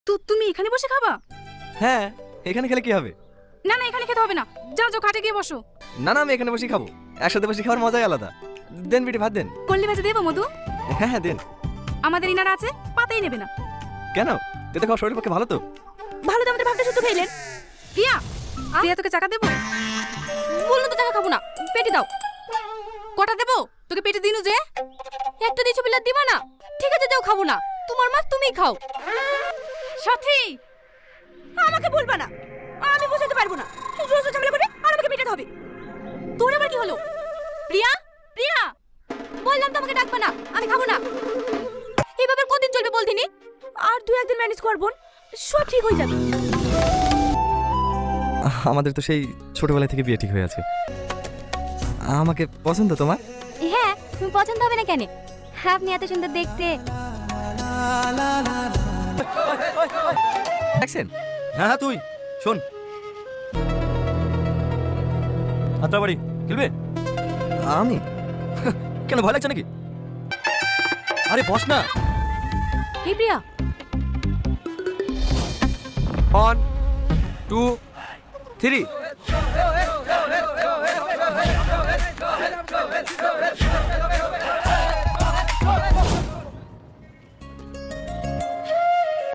তুমি এখানে বসে খাবা? হ্যাঁ, এখানে খেলে কি হবে? না না, এখানে খেতে হবে না। যাও যাও, খাটে গিয়ে বসো। না না, আমি এখানে বসে খাবো। একসাথে বসে খাওয়ার মজাই আলাদা। দেন বিটি, ভাত দেন। কল্লি ভাজা দেবো মধু? হ্যাঁ হ্যাঁ দেন। আমাদের ইনারা আছে, পাতেই নেবে না। কেন? তেতে খাওয়া শরীরের পক্ষে ভালো তো। ভালো তো আমাদের ভাগটা শুধু খাইলেন। প্রিয়া, প্রিয়া তোকে চাকা দেবো? বললো তো চাকা খাবো না, পেটে দাও। কটা দেবো তোকে? পেটে দিনু যে একটা দিছো বিলাত দিবা না। ঠিক আছে যাও, খাবো না। তোমার মাছ তুমিই খাও। সাথী, আমাকে বলবা না, আমি বোঝাতে পারবো না। রোজ রোজ ঝামেলা করবে আর আমাকে পেটাতে হবে। তোর আবার কি হলো? প্রিয়া, প্রিয়া, বললাম তো আমাকে ডাকবা না, আমি খাবো না। এভাবে কতদিন চলবে বলতিনি? আর দুই একদিন ম্যানেজ করবো, সব ঠিক হয়ে যাবে। আমাদের তো সেই ছোটবেলা থেকে বিয়ে ঠিক হয়ে আছে। আমাকে পছন্দ তোমার? হ্যাঁ, তুমি পছন্দ হবে না কেন? আপনি এত সুন্দর দেখতে। দেখছেন? হ্যাঁ হ্যাঁ, তুই শোন। হাতড়াবাড়ি খেলবে? আমি কেন, ভয় লাগছে নাকি? আরে বস না। এই প্রিয়া, 1 2 3